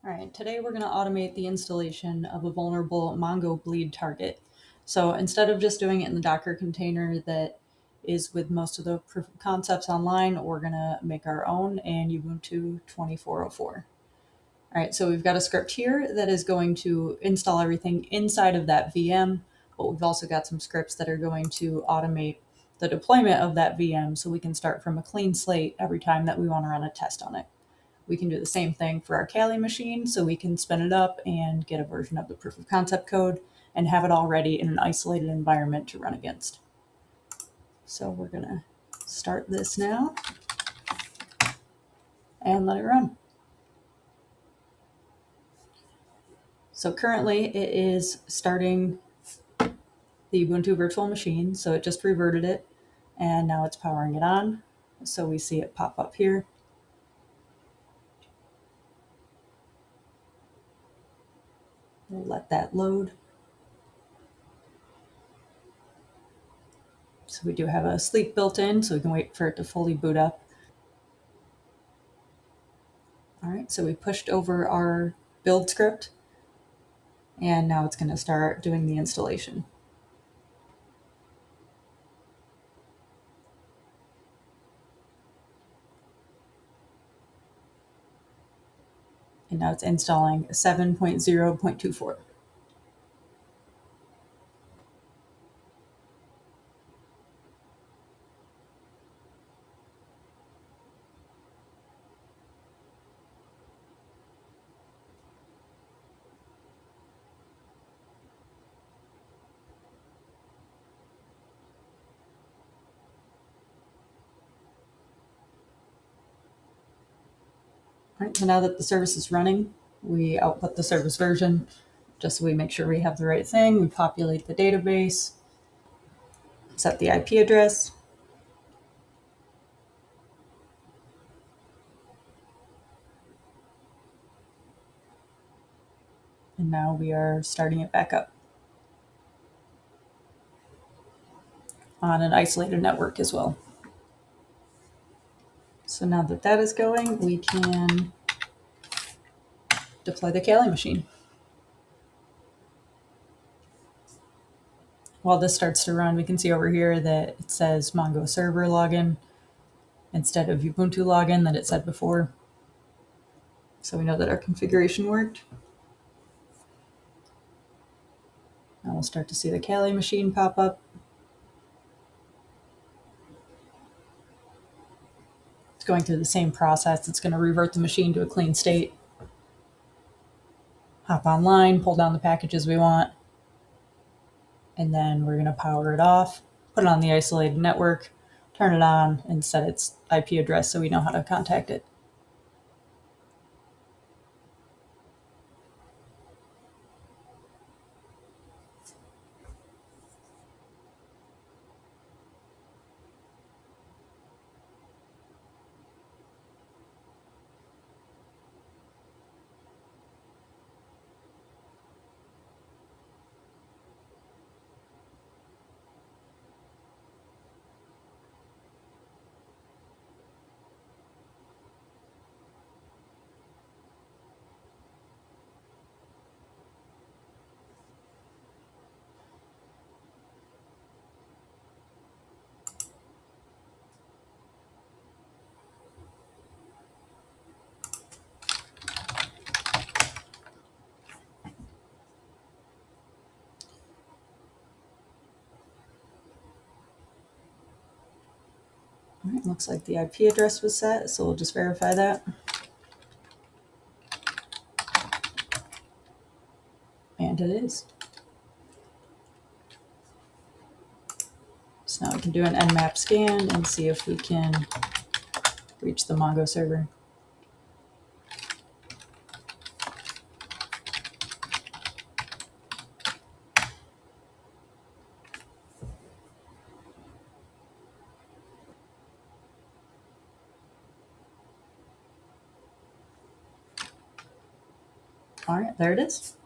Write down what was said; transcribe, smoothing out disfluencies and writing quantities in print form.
All right, today we're going to automate the installation of a vulnerable MongoBleed target. So instead of just doing it in the Docker container that is with most of the proof of concepts online, we're going to make our own in Ubuntu 2404. All right, so we've got a script here that is going to install everything inside of that VM, but we've also got some scripts that are going to automate the deployment of that VM so we can start from a clean slate every time that we want to run a test on it. We can do the same thing for our Kali machine, so we can spin it up and get a version of the proof of concept code and have it all ready in an isolated environment to run against. So we're going to start this now and let it run. So currently it is starting the Ubuntu virtual machine, so it just reverted it and now it's powering it on. So we see it pop up here. We'll let that load. So we do have a sleep built in, so we can wait for it to fully boot up. All right, so we pushed over our build script, and now it's going to start doing the installation. And now it's installing 7.0.24. All right, so now that the service is running, we output the service version just so we make sure we have the right thing. We populate the database, set the IP address, and now we are starting it back up on an isolated network as well. So now that that is going, we can deploy the Kali machine. While this starts to run, we can see over here that it says Mongo server login instead of Ubuntu login that it said before. So we know that our configuration worked. Now we'll start to see the Kali machine pop up. It's going through the same process. It's going to revert the machine to a clean state, hop online, pull down the packages we want, and then we're going to power it off, put it on the isolated network, turn it on, and set its IP address so we know how to contact it. All right, looks like the IP address was set, so we'll just verify that. And it is. So now we can do an nmap scan and see if we can reach the Mongo server. All right, there it is.